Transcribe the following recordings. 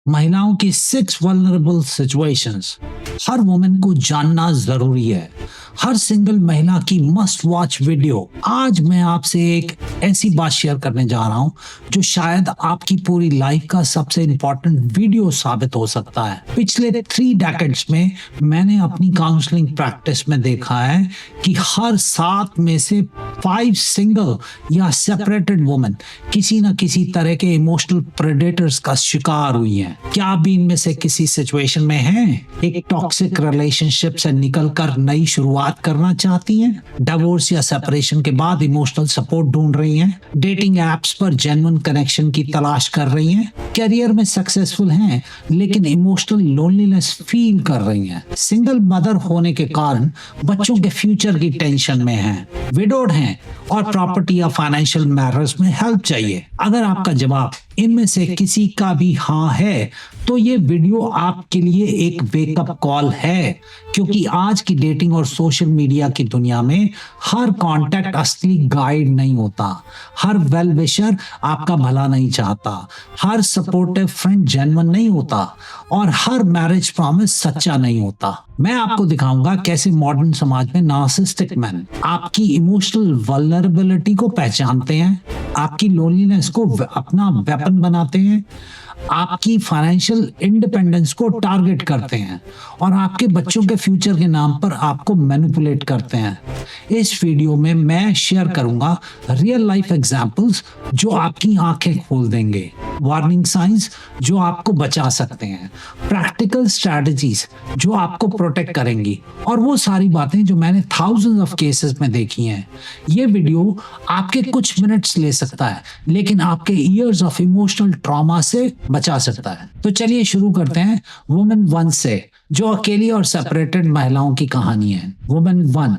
महिलाओं की 6 vulnerable situations हर women को जानना जरूरी है। हर सिंगल महिला की मस्ट वॉच वीडियो। आज मैं आपसे एक ऐसी बात शेयर करने जा रहा हूं जो शायद आपकी पूरी लाइफ का सबसे इम्पोर्टेंट वीडियो साबित हो सकता है। पिछले 3 डेकेड्स में मैंने अपनी काउंसलिंग प्रैक्टिस में देखा है कि हर 7 में से 5 सिंगल या सेपरेटेड वुमेन किसी न किसी तरह के इमोशनल प्रेडेटर्स का शिकार हुई हैं। क्या आप भी इनमें से किसी सिचुएशन में हैं? एक टॉक्सिक रिलेशनशिप से निकलकर नई शुरुआत करना चाहती हैं? डिवोर्स या सेपरेशन के बाद इमोशनल सपोर्ट ढूंढ रही हैं? डेटिंग एप्स पर जेन्युइन कनेक्शन की तलाश कर रही हैं? करियर में सक्सेसफुल हैं लेकिन इमोशनल लोनलीनेस फील कर रही हैं? सिंगल मदर होने के कारण बच्चों के फ्यूचर की टेंशन में हैं? विडोड हैं और प्रॉपर्टी या फाइनेंशियल मैटर्स में हेल्प चाहिए? अगर आपका जवाब इनमें से किसी का भी हाँ है तो ये वीडियो आपके लिए एक वेकअप कॉल है, क्योंकि आज की डेटिंग और सोशल मीडिया की दुनिया में हर कांटेक्ट असली गाइड नहीं होता, हर वेल विशर आपका भला नहीं चाहता, हर सपोर्टिव फ्रेंड जेन्युइन नहीं होता और हर मैरिज प्रॉमिस सच्चा नहीं होता। मैं आपको दिखाऊंगा कैसे मॉडर्न समाज में नार्सिसिस्टिक मैन आपकी इमोशनल वल्नरेबिलिटी को पहचानते हैं, आपकी लोनलीनेस को अपना वेपन बनाते हैं, आपकी फाइनेंशियल इंडिपेंडेंस को टारगेट करते हैं और आपके बच्चों के फ्यूचर के नाम पर आपको मैनिपुलेट करते हैं। इस वीडियो में मैं शेयर करूंगा रियल लाइफ एग्जांपल्स जो आपकी आंखें खोल देंगे, वार्निंग साइंस जो आपको बचा सकते हैं, प्रैक्टिकल स्ट्रेटजीज जो आपको प्रोटेक्ट करेंगी और वो सारी बातें जो मैंने थाउजेंड्स ऑफ केसेस में देखी हैं। ये वीडियो आपके कुछ मिनट्स ले सकता है लेकिन आपके ईयर्स ऑफ इमोशनल ट्रॉमा से बचा सकता है। तो चलिए शुरू करते हैं वुमेन 1 से, जो अकेली और सेपरेटेड महिलाओं की कहानी है। वुमेन 1,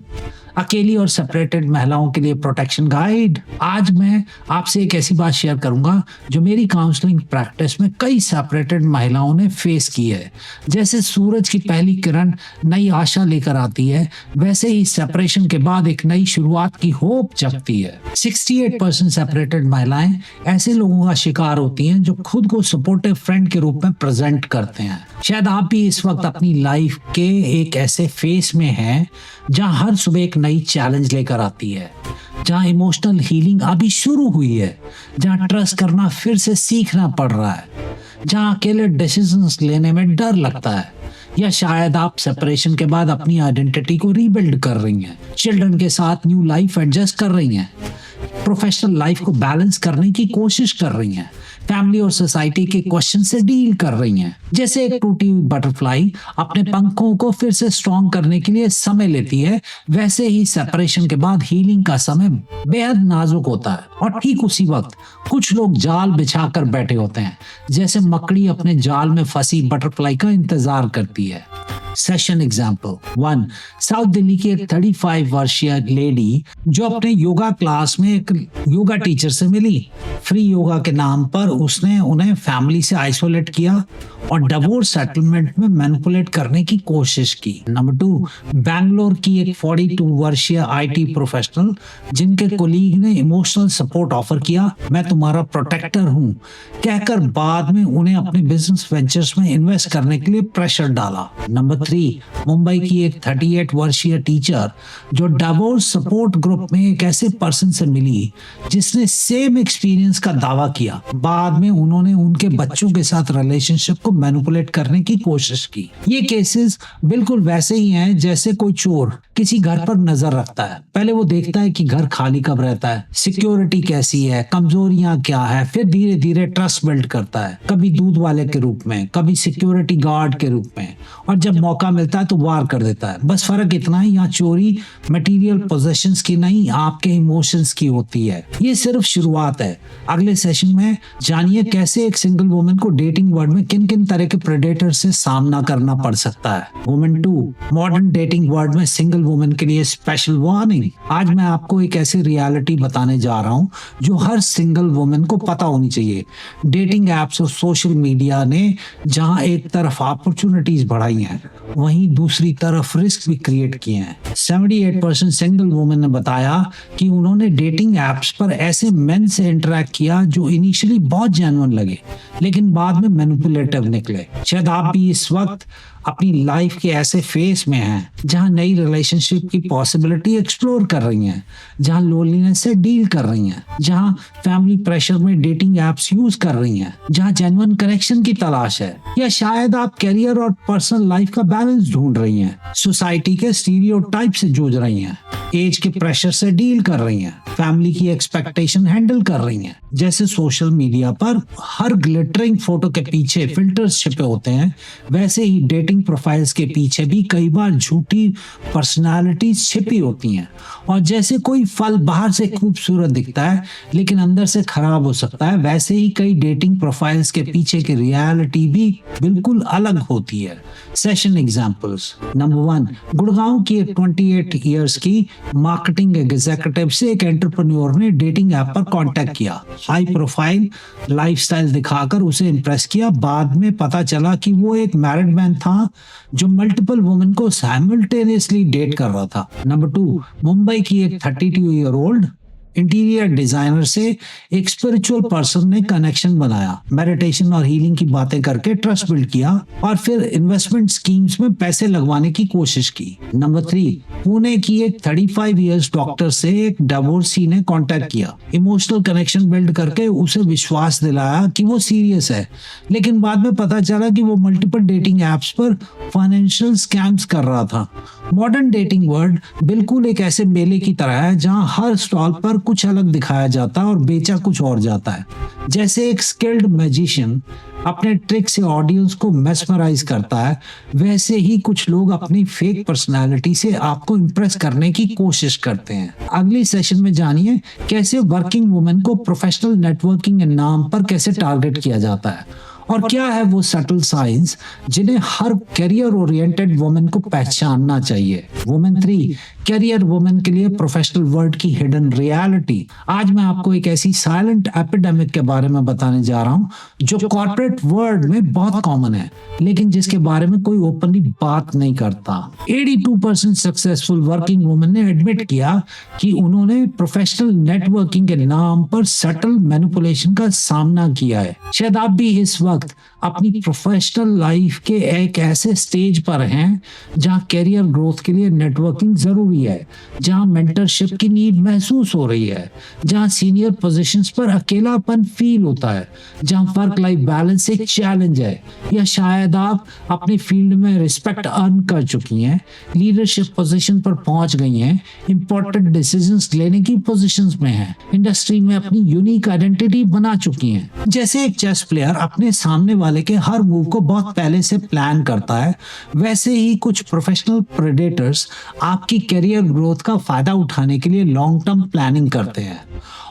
अकेली और सेपरेटेड महिलाओं के लिए प्रोटेक्शन गाइड। आज मैं आपसे एक ऐसी बात शेयर करूंगा जो मेरी काउंसलिंग प्रैक्टिस में कई सेपरेटेड महिलाओं ने फेस की है। जैसे सूरज की पहली किरण नई आशा लेकर आती है, वैसे ही सेपरेशन के बाद एक नई शुरुआत की होप जगती है। 68% सेपरेटेड महिलाएं ऐसे लोगों का शिकार होती हैं जो खुद को सपोर्टिव फ्रेंड के रूप में प्रेजेंट करते हैं। शायद आप भी इस वक्त अपनी लाइफ के एक ऐसे फेस में हैं जहां हर सुबह एक नई चैलेंज लेकर आती है, जहां इमोशनल हीलिंग अभी शुरू हुई है, जहां ट्रस्ट करना फिर से सीखना पड़ रहा है, जहां अकेले डिसीजंस लेने में डर लगता है, या शायद आप सेपरेशन के बाद अपनी आइडेंटिटी को रीबिल्ड कर रही हैं, चिल्ड्रन के साथ न्यू लाइफ एडजस्ट कर रही हैं, प्रोफेशनल लाइफ को बैलेंस करने की कोशिश कर रही हैं, फैमिली और सोसाइटी के क्वेश्चन से डील कर रही हैं। जैसे एक टूटी हुई बटरफ्लाई अपने पंखों को फिर से स्ट्रॉन्ग करने के लिए समय लेती है, वैसे ही सेपरेशन के बाद हीलिंग का समय बेहद नाजुक होता है और ठीक उसी वक्त कुछ लोग जाल बिछाकर बैठे होते हैं, जैसे मकड़ी अपने जाल में फंसी बटरफ्लाई का इंतजार करती है। सेशन एग्जाम्पल 1, साउथ दिल्ली की एक 35 वर्षीय लेडी जो अपने योगा क्लास में एक योगा टीचर से मिली। फ्री योगा के नाम पर उसने उन्हें फैमिली से आइसोलेट किया और डिवोर्स सेटलमेंट में मैनिपुलेट करने की कोशिश की। नंबर 2, बैंगलोर की एक 42 वर्षीय आईटी प्रोफेशनल जिनके कोलीग ने इमोशनल सपोर्ट ऑफर किया, मैं तुम्हारा प्रोटेक्टर हूँ कहकर बाद में उन्हें अपने बिजनेस वेंचर्स में इन्वेस्ट करने के लिए प्रेशर डाला। नंबर 3, मुंबई की एक 38 वर्षीय टीचर जो डिवोर्स सपोर्ट ग्रुप में एक ऐसे पर्सन से मिली जिसने सेम एक्सपीरियंस का दावा किया, बाद में उन्होंने उनके बच्चों के साथ रिलेशनशिप को मैनिपुलेट करने की कोशिश की। ये केसेस बिल्कुल वैसे ही हैं जैसे कोई चोर किसी घर पर नजर रखता है। पहले वो देखता है कि घर खाली कब रहता है, सिक्योरिटी कैसी है, कमजोरियां क्या है, फिर धीरे धीरे ट्रस्ट बिल्ड करता है, कभी दूध वाले के रूप में, कभी सिक्योरिटी गार्ड के रूप में, और जब मौका मिलता है तो वार कर देता है। बस फर्क इतना है, यहाँ चोरी मटेरियल पोजेशंस की नहीं, आपके इमोशंस की होती है। ये सिर्फ शुरुआत है। अगले सेशन में जानिए कैसे एक सिंगल वुमन को डेटिंग वर्ल्ड में किन किन तरह के प्रेडेटर से सामना करना पड़ सकता है। वुमेन 2, मॉडर्न डेटिंग वर्ल्ड में सिंगल वुमेन के लिए स्पेशल वार्निंग। आज मैं आपको एक ऐसी रियलिटी बताने जा रहा हूं जो हर सिंगल वुमेन को पता होनी चाहिए। डेटिंग एप्स और सोशल मीडिया ने जहां एक तरफ अपॉर्चुनिटीज बढ़ाई हैं, वहीं दूसरी तरफ रिस्क भी क्रिएट किए हैं। 78% सिंगल वुमेन ने बताया कि उन्होंने डेटिंग एप्स पर ऐसे मेन से इंटरेक्ट किया जो इनिशियली बहुत जेन्युइन लगे, लेकिन बाद में मैनिपुलेटिव निकले। शायद आप भी इस वक्त अपनी लाइफ के ऐसे फेस में हैं जहां नई रिलेशनशिप की पॉसिबिलिटी एक्सप्लोर कर रही हैं, जहां लोनलीनेस से डील कर रही हैं, जहां फैमिली प्रेशर में डेटिंग एप्स यूज कर रही हैं, जहां जेन्युइन कनेक्शन की तलाश है, या शायद आप करियर और पर्सनल लाइफ का बैलेंस ढूंढ रही हैं, सोसाइटी के स्टीरियोटाइप से जूझ रही हैं, एज के प्रेशर से डील कर रही हैं, फैमिली की एक्सपेक्टेशन हैंडल कर रही हैं। जैसे सोशल मीडिया पर हर ग्लिटरिंग फोटो के पीछे फिल्टर्स छिपे होते हैं, वैसे ही डेटिंग प्रोफाइल्स के पीछे भी कई बार झूठी पर्सनालिटीज छिपी होती हैं। और जैसे कोई फल बाहर से खूबसूरत दिखता है लेकिन अंदर से खराब हो सकता है, वैसे ही कई डेटिंग प्रोफाइल्स के पीछे की रियलिटी भी बिल्कुल अलग होती है। Session examples. नंबर 1, गुड़गांव की एक 28 इयर्स की मार्केटिंग एग्जीक्यूटिव से एक एंटरप्रेन्योर ने डेटिंग ऐप पर कांटेक्ट किया। हाई प्रोफाइल लाइफस्टाइल दिखाकर उसे इंप्रेस किया। बाद में पता चला कि वो एक मैरिड मैन था जो मल्टीपल वुमेन को साइमल्टेनियसली डेट कर रहा था। नंबर 2, मुंबई की एक 32 ईयर ओल्ड इंटीरियर डिजाइनर से एक स्पिरिचुअल पर्सन ने कनेक्शन बनाया, मेडिटेशन और हीलिंग की बातें करके ट्रस्ट बिल्ड किया और फिर इन्वेस्टमेंट स्कीम्स में पैसे लगवाने की कोशिश की। नंबर 3, पुणे की एक 35 इयर्स डॉक्टर से एक डिवोर्सी ने कांटेक्ट किया, इमोशनल कनेक्शन बिल्ड करके उसे विश्वास दिलाया कि वो सीरियस है, लेकिन बाद में पता चला कि वो मल्टीपल डेटिंग एप्स पर फाइनेंशियल स्कैम्स कर रहा था। मॉडर्न डेटिंग वर्ल्ड बिल्कुल एक ऐसे मेले की तरह है जहां हर स्टॉल पर कुछ अलग दिखाया जाता है और बेचा कुछ और जाता है। जैसे एक स्किल्ड मैजिशियन अपने ट्रिक से ऑडियंस को मेस्मराइज करता है, वैसे ही कुछ लोग अपनी फेक पर्सनालिटी से आपको इंप्रेस करने की कोशिश करते हैं। अगली सेशन में जानिए कैसे वर्किंग वुमेन को प्रोफेशनल नेटवर्किंग के नाम पर कैसे टारगेट किया जाता है और क्या है वो सटल साइंस जिन्हें हर करियर ओरिएंटेड वुमेन को पहचानना चाहिए। वुमेन 3, करियर वुमेन के लिए प्रोफेशनल वर्ल्ड की हिडन रियलिटी। आज मैं आपको एक ऐसी साइलेंट एपिडेमिक के बारे में बताने जा रहा हूं जो कॉर्पोरेट वर्ल्ड में बहुत कॉमन है, लेकिन जिसके बारे में कोई ओपनली बात नहीं करता। 82% सक्सेसफुल वर्किंग वुमेन ने एडमिट किया कि उन्होंने प्रोफेशनल नेटवर्किंग के नाम पर सटल मैनिपुलेशन का सामना किया है। शायद आप भी इस वक्त अपनी प्रोफेशनल लाइफ के एक ऐसे स्टेज पर हैं जहां करियर ग्रोथ के लिए नेटवर्किंग जरूरी है, जहां मेंटरशिप की नीड महसूस हो रही है, जहां सीनियर पोजीशंस पर अकेलापन फील होता है, जहां वर्क लाइफ बैलेंस एक चैलेंज है, या शायद आप अपनी फील्ड में रिस्पेक्ट अर्न कर चुकी हैं, लीडरशिप पोजीशन पर पहुंच गई हैं, इंपॉर्टेंट डिसीजंस लेने की पोजीशंस में हैं, इंडस्ट्री में अपनी यूनिक आइडेंटिटी बना चुकी हैं। जैसे एक चेस प्लेयर अपने सामने वाले के हर मूव को बहुत पहले से प्लान करता है, वैसे ही कुछ प्रोफेशनल प्रेडेटर्स आपकी करियर ग्रोथ का फायदा उठाने के लिए लॉन्ग टर्म प्लानिंग करते हैं।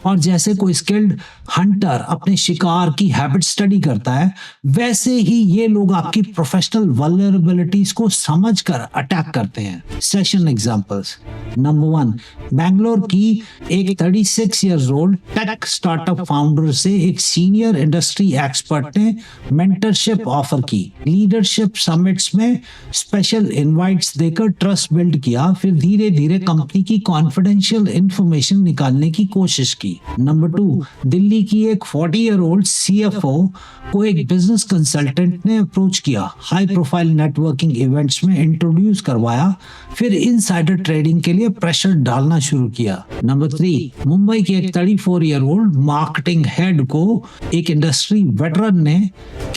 और जैसे कोई स्किल्ड हंटर अपने शिकार की हैबिट स्टडी करता है, वैसे ही ये लोग आपकी प्रोफेशनल वल्नरेबिलिटीज को समझकर अटैक करते हैं। Session examples. नंबर 1, बैंगलोर की एक 36 years old tech startup founder से एक सीनियर इंडस्ट्री एक्सपर्ट ने मेंटरशिप ऑफर की, लीडरशिप समिट्स में स्पेशल इनवाइट्स देकर ट्रस्ट बिल्ड किया, फिर धीरे धीरे कंपनी की कॉन्फिडेंशियल इंफॉर्मेशन निकालने की कोशिश की। नंबर 2, दिल्ली की एक 40 ईयर ओल्ड CFO को एक बिजनेस कंसल्टेंट ने अप्रोच किया, हाई प्रोफाइल नेटवर्किंग इवेंट्स में इंट्रोड्यूस करवाया, फिर इनसाइडर ट्रेडिंग के लिए प्रेशर डालना शुरू किया। नंबर 3, मुंबई के एक 34 ईयर ओल्ड मार्केटिंग हेड को एक इंडस्ट्री वेटरन ने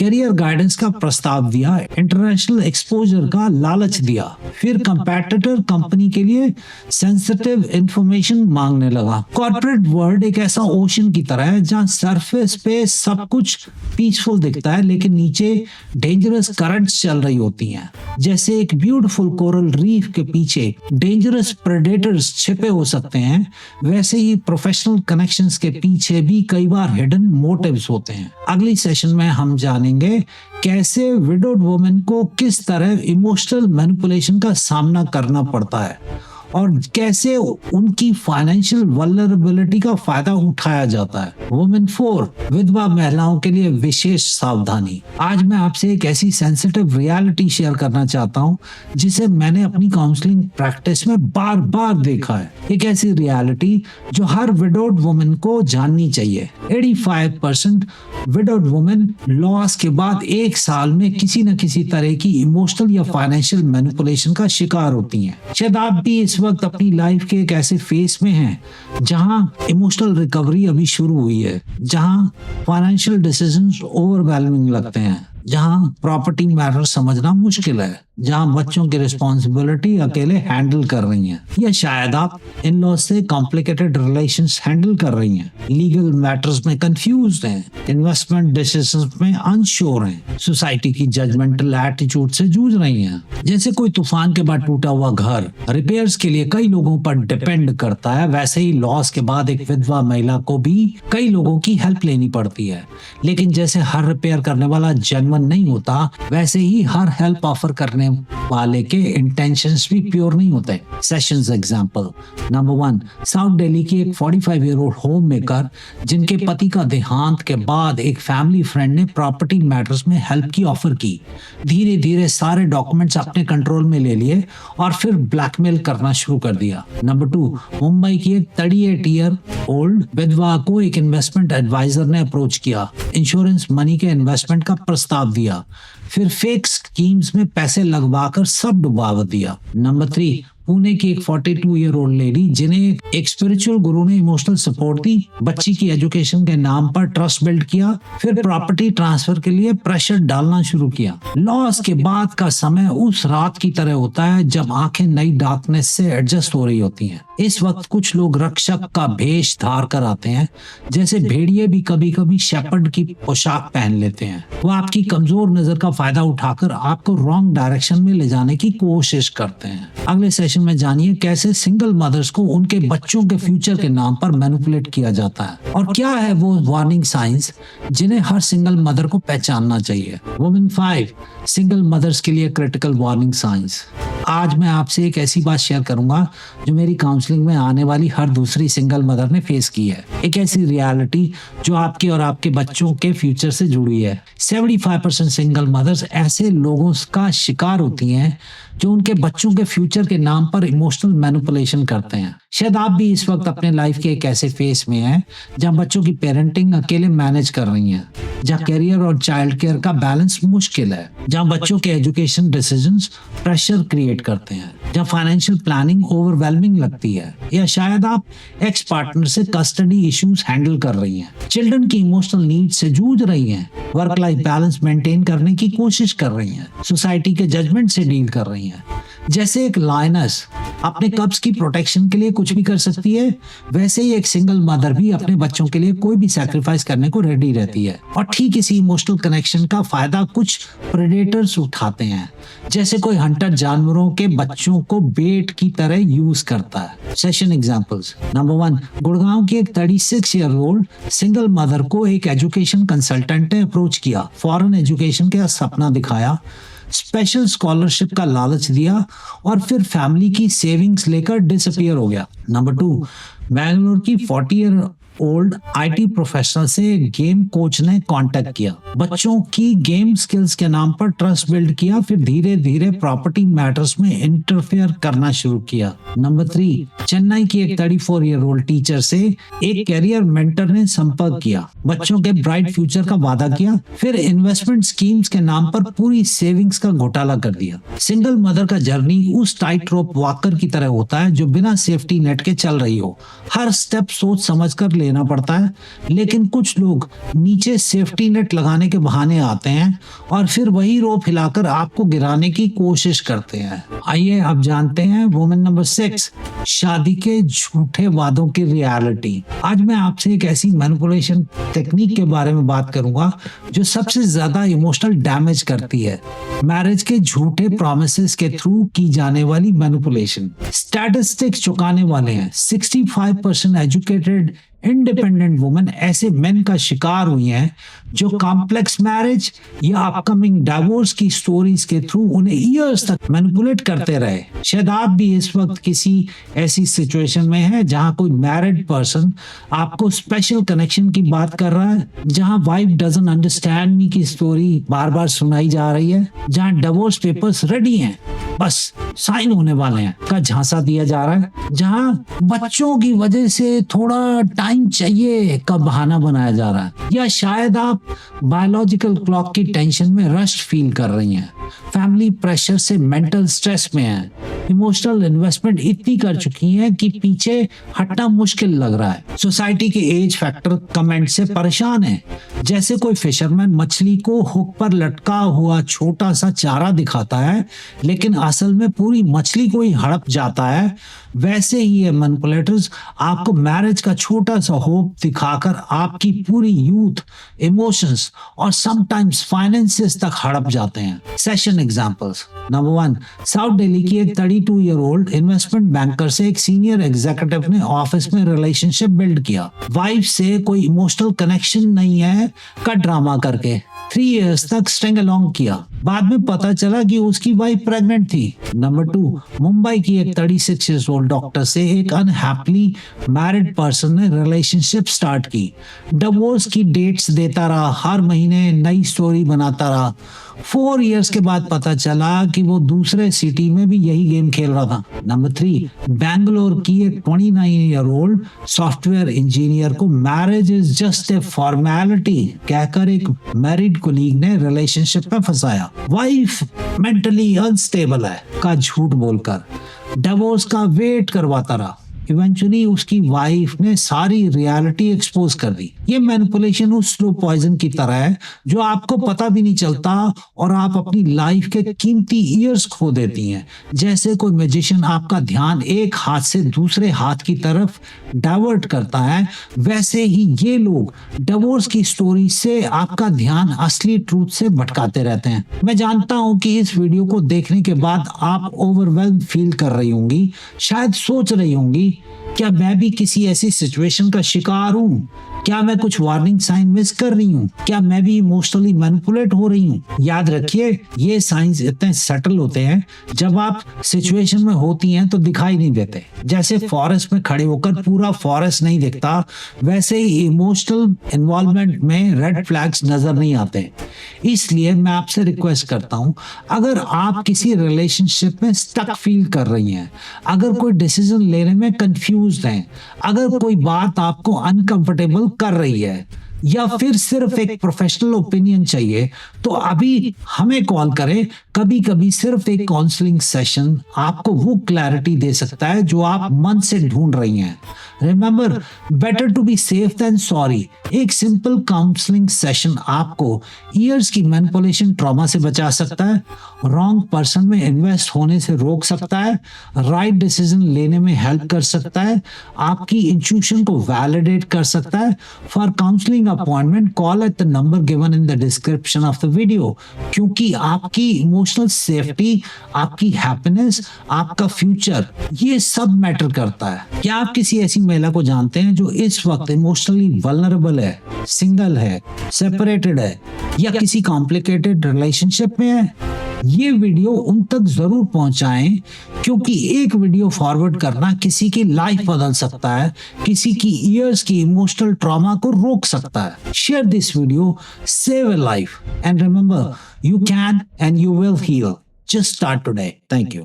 करियर गाइडेंस का प्रस्ताव दिया, इंटरनेशनल एक्सपोजर का लालच दिया, फिर कंपेटिटर कंपनी के लिए सेंसिटिव इंफॉर्मेशन मांगने लगा। कॉर्पोरेट वर्ल्ड एक ऐसा ओशन की तरह है जहां सरफेस पे सब कुछ पीसफुल दिखता है, लेकिन नीचे डेंजरस करंट्स चल रही होती हैं। जैसे एक ब्यूटीफुल कोरल रीफ के पीछे डेंजरस प्रेडेटर्स छिपे हो सकते हैं, वैसे ही प्रोफेशनल कनेक्शंस के पीछे भी कई बार हिडन मोटिव्स होते हैं। अगली सेशन में हम जानेंगे कैसे विडोड वुमेन को किस तरह इमोशनल मैनिपुलेशन का सामना करना पड़ता है और कैसे उनकी फाइनेंशियल वल्नरेबिलिटी का फायदा उठाया जाता है। वुमेन 4, विधवा महिलाओं के लिए विशेष सावधानी। आज मैं आपसे एक ऐसी सेंसिटिव रियलिटी शेयर करना चाहता हूँ जिसे मैंने अपनी काउंसलिंग प्रैक्टिस में बार बार देखा है। एक ऐसी रियलिटी जो हर विडोड वुमेन को जाननी चाहिए। 85% विडोड वुमेन लॉस के बाद एक साल में किसी न किसी तरह की इमोशनल या फाइनेंशियल मैनिपुलेशन का शिकार होती हैं। शायद आप भी इस वक्त अपनी लाइफ के एक ऐसे फेस में हैं जहां इमोशनल रिकवरी अभी शुरू हुई है, जहां फाइनेंशियल डिसीजंस ओवरवेलमिंग लगते हैं, जहां प्रॉपर्टी मैटर समझना मुश्किल है, जहां बच्चों की रिस्पॉन्सिबिलिटी अकेले हैंडल कर रही हैं, या शायद आप इन लॉ से कॉम्प्लिकेटेड रिलेशंस हैंडल कर रही हैं, लीगल मैटर्स में कंफ्यूज्ड हैं, इन्वेस्टमेंट डिसीजंस में अनश्योर हैं, सोसाइटी की जजमेंटल एटीट्यूड से जूझ रही हैं। जैसे कोई तूफान के बाद टूटा हुआ घर रिपेयर्स के लिए कई लोगों पर डिपेंड करता है, वैसे ही लॉस के बाद एक विधवा महिला को भी कई लोगों की हेल्प लेनी पड़ती है। लेकिन जैसे हर रिपेयर करने वाला जेन्युइन नहीं होता, वैसे ही हर हेल्प ऑफर करने वाले के इंटेंशंस भी प्योर नहीं होते। Sessions example number 1, south Delhi की एक 45 ईयर ओल्ड होम मेकर जिनके पति का देहांत के बाद एक फैमिली फ्रेंड ने प्रॉपर्टी मैटर्स में हेल्प की ऑफर की। धीरे धीरे सारे डॉक्यूमेंट्स अपने कंट्रोल में ले लिए और फिर ब्लैकमेल करना शुरू कर दिया। नंबर 2, मुंबई की एक 38 ईयर ओल्ड विधवा को एक इन्वेस्टमेंट एडवाइजर ने अप्रोच किया, इंश्योरेंस मनी के इन्वेस्टमेंट का प्रस्ताव दिया, फिर फेक स्कीम्स में पैसे लगवाकर सब डुबा दिया। नंबर 3, पुणे की एक 42 ईयर ओल्ड लेडी जिन्हें एक स्पिरिचुअल गुरु ने इमोशनल सपोर्ट दी, बच्ची की एजुकेशन के नाम पर ट्रस्ट बिल्ड किया, फिर प्रॉपर्टी ट्रांसफर के लिए प्रेशर डालना शुरू किया। लॉस के बाद का समय उस रात की तरह होता है जब आंखें नई डार्कनेस से एडजस्ट हो रही होती हैं। इस वक्त कुछ लोग रक्षक का भेष धार कर आते हैं, जैसे भेड़िए भी कभी कभी शेपर्ड की पोशाक पहन लेते हैं। वो आपकी कमजोर नजर का फायदा उठाकर आपको रॉन्ग डायरेक्शन में ले जाने की कोशिश करते हैं। अगले सेशन में जानिए कैसे सिंगल मदर्स को उनके बच्चों के फ्यूचर के नाम पर मैनिपुलेट किया जाता है और क्या है वो वार्निंग साइंस जिन्हें हर सिंगल मदर को पहचानना चाहिए। वुमेन 5, सिंगल मदर्स के लिए क्रिटिकल वार्निंग साइंस। आज मैं आपसे एक ऐसी बात शेयर करूंगा जो मेरी काउंसलिंग में आने वाली हर दूसरी सिंगल मदर ने फेस की है। एक ऐसी रियलिटी जो आपके और आपके बच्चों के फ्यूचर से जुड़ी है। 75% सिंगल मदर्स ऐसे लोगों का शिकार होती हैं जो उनके बच्चों के फ्यूचर के नाम पर इमोशनल मैनिपुलेशन करते हैं। शायद आप भी इस वक्त अपने लाइफ के एक ऐसे फेस में हैं जहां बच्चों की पेरेंटिंग अकेले मैनेज कर रही हैं, जहां करियर और चाइल्ड केयर का बैलेंस मुश्किल है, जहां बच्चों के एजुकेशन डिसीजंस प्रेशर क्रिएट करते हैं, जहां फाइनेंशियल प्लानिंग ओवरवेलमिंग लगती है, या शायद आप एक्स पार्टनर से कस्टडी इश्यूज हैंडल कर रही हैं, चिल्ड्रन की इमोशनल नीड से जूझ रही हैं, वर्क लाइफ बैलेंस मेंटेन करने की कोशिश कर रही हैं, सोसाइटी के जजमेंट से डील कर रही हैं। जैसे एक लायनस अपने कब्स की प्रोटेक्शन के लिए कुछ भी कर सकती है, वैसे ही एक सिंगल मदर भी अपने बच्चों के लिए कोई भी सैक्रिफाइस करने को रेडी रहती है। और ठीक इसी इमोशनल कनेक्शन का फायदा कुछ प्रेडेटर्स उठाते हैं, जैसे कोई हंटर जानवरों के बच्चों को बेट की तरह यूज करता है। सेशन एग्जांपल्स नंबर 1, गुड़गांव की एक 36 ईयर ओल्ड सिंगल मदर को एक एजुकेशन कंसल्टेंट ने अप्रोच किया, फॉरेन एजुकेशन का सपना दिखाया, स्पेशल स्कॉलरशिप का लालच दिया और फिर फैमिली की सेविंग्स लेकर डिसअपीयर हो गया। नंबर 2, बेंगलुरु की 40 ईयर ओल्ड आईटी प्रोफेशनल से गेम कोच ने कांटेक्ट किया, बच्चों की गेम स्किल्स के नाम पर ट्रस्ट बिल्ड किया, फिर धीरे धीरे प्रॉपर्टी मैटर्स में इंटरफेयर करना शुरू किया। नंबर 3, चेन्नई की एक 34 ईयर ओल्ड टीचर से एक कैरियर मेंटर ने संपर्क किया, बच्चों के ब्राइट फ्यूचर का वादा किया, फिर इन्वेस्टमेंट स्कीम्स के नाम पर पूरी सेविंग्स का घोटाला कर दिया। सिंगल मदर का जर्नी उस टाइट रोप वॉकर की तरह होता है जो बिना सेफ्टी नेट के चल रही हो। हर स्टेप सोच समझकर लेना पड़ता है, लेकिन कुछ लोग नीचे सेफ्टी नेट लगाने के बहाने आते हैं और फिर वही रोप हिलाकर आपको गिराने की कोशिश करते हैं। आइए अब जानते हैं वुमेन नंबर 6, शादी के झूठे वादों की रियलिटी। आज मैं आपसे एक ऐसी मैनिपुलेशन टेक्निक के बारे में बात करूंगा जो सबसे ज्यादा इमोशनल डैमेज करती है, मैरिज के झूठे प्रॉमिसेस के थ्रू की जाने वाली मैनिपुलेशन। स्टैटिस्टिक्स चुकाने वाले हैं, 65% एजुकेटेड इंडिपेंडेंट वुमेन ऐसे मेन का शिकार हुई हैं जो कॉम्प्लेक्स मैरिज या अपकमिंग डाइवोर्स की स्टोरीज के थ्रू उन्हें ईयर्स तक मैनिपुलेट करते रहे। शायद आप भी इस वक्त किसी ऐसी सिचुएशन में हैं जहां कोई मैरिड पर्सन आपको स्पेशल कनेक्शन की बात कर रहा है, जहां वाइफ डजंट अंडरस्टैंड मी की स्टोरी बार बार सुनाई जा रही है, जहां डिवोर्स पेपर्स रेडी हैं, बस साइन होने वाले हैं का झांसा दिया जा रहा है, जहां बच्चों की वजह से थोड़ा टाइम चाहिए का बहाना बनाया जा रहा है, या शायद आप बायोलॉजिकल क्लॉक की टेंशन में रश फील कर रही हैं, फैमिली प्रेशर से मेंटल स्ट्रेस में हैं, इमोशनल इन्वेस्टमेंट इतनी कर चुकी हैं कि पीछे हटना मुश्किल लग रहा है। सोसाइटी के एज फैक्टर कमेंट से परेशान है, जैसे कोई फिशरमैन मछली को हुक पर लटका हुआ छोटा सा चारा दिखाता है लेकिन असल में पूरी मछली को ही हड़प जाता है। वैसे ही ये मैनिपुलेटर्स आपको मैरिज का छोटा सा होप दिखाकर आपकी पूरी यूथ, इमोशंस और समटाइम्स फाइनेंसेस तक हड़प जाते हैं। Session examples. Number 1, south Delhi की एक 32 ईयर ओल्ड इन्वेस्टमेंट बैंकर से एक सीनियर एग्जीक्यूटिव ने ऑफिस में रिलेशनशिप बिल्ड किया। वाइफ से कोई इमोशनल कनेक्शन नहीं है का ड्रामा करके 3 इयर्स तक स्ट्रिंग अलोंग किया। बाद में पता चला कि उसकी वाइफ प्रेग्नेंट थी। नंबर 2, मुंबई की एक 36 इयर्स ओल्ड डॉक्टर से एक अनहैप्पीली मैरिड पर्सन ने रिलेशनशिप स्टार्ट की। डिवोर्स की डेट्स देता रहा, हर महीने नई स्टोरी बनाता रहा। 4 इयर्स के बाद पता चला कि वो दूसरे सिटी में भी यही गेम खेल रहा था। नंबर 3, बेंगलोर की एक 29 ईयर ओल्ड सॉफ्टवेयर इंजीनियर को marriage is just a formality कहकर एक मैरिड कोलीग ने रिलेशनशिप में फंसाया। वाइफ मेंटली अनस्टेबल है का झूठ बोलकर डिवोर्स का वेट करवाता रहा। इवेंचुअली उसकी वाइफ ने सारी रियलिटी एक्सपोज कर दी। ये मैनिपुलेशन उस स्लो पॉइजन की तरह है जो आपको पता भी नहीं चलता और आप अपनी लाइफ के कीमती ईयर्स खो देती हैं। जैसे कोई मैजिशियन आपका ध्यान एक हाथ से दूसरे हाथ की तरफ डाइवर्ट करता है, वैसे ही ये लोग डिवोर्स की स्टोरी से आपका ध्यान असली ट्रूथ से भटकाते रहते हैं। मैं जानता हूं कि इस वीडियो को देखने के बाद आप ओवरवेल्म फील कर रही होंगी, शायद सोच रही होंगी क्या मैं भी किसी ऐसी सिचुएशन का शिकार हूं? क्या मैं कुछ वार्निंग साइन मिस कर रही हूँ? क्या मैं भी इमोशनली मैनिपुलेट हो रही हूँ? याद रखिए, ये साइंस इतने सटल होते हैं, जब आप सिचुएशन में होती हैं तो दिखाई नहीं देते। जैसे फॉरेस्ट में खड़े होकर पूरा फॉरेस्ट नहीं दिखता, वैसे ही इमोशनल इन्वॉल्वमेंट में रेड फ्लैग्स नजर नहीं आते। इसलिए मैं आपसे रिक्वेस्ट करता हूँ, अगर आप किसी रिलेशनशिप में स्टक फील कर रही हैं, अगर कोई डिसीजन लेने में कंफ्यूज्ड हैं, अगर कोई बात आपको अनकंफर्टेबल कर रही है, या फिर सिर्फ एक प्रोफेशनल ओपिनियन चाहिए, तो अभी हमें कॉल करें। कभी कभी सिर्फ एक काउंसलिंग सेशन आपको वो क्लैरिटी दे सकता है जो आप मन से ढूंढ रही हैं। Remember, better to be safe than sorry. एक सिंपल काउंसलिंग सेशन आपको ईयर्स की मैनिपुलेशन ट्रॉमा से बचा सकता है, रॉन्ग पर्सन में इन्वेस्ट होने से रोक सकता है, राइट डिसीजन लेने में हेल्प कर सकता है, आपकी इंट्यूशन को वैलिडेट कर सकता है। For counselling appointment call at the number given in the description of the video, क्योंकि आपकी इमोशनल सेफ्टी, आपकी हैप्पीनेस, आपका फ्यूचर, ये सब मैटर करता है। क्या आप किसी ऐसी महिला को जानते हैं जो इस वक्त इमोशनली वल्नरेबल है, सिंगल है, सेपरेटेड है, या किसी कॉम्प्लिकेटेड रिलेशनशिप में है? ये वीडियो उन तक जरूर पहुंचाएं, क्योंकि एक वीडियो फॉरवर्ड करना किसी की लाइफ बदल सकता है, किसी की ईयर्स की इमोशनल ट्रॉमा को रोक सकता है। Share this video, save a life, and remember, you can and you will heal. Just start today. Thank you.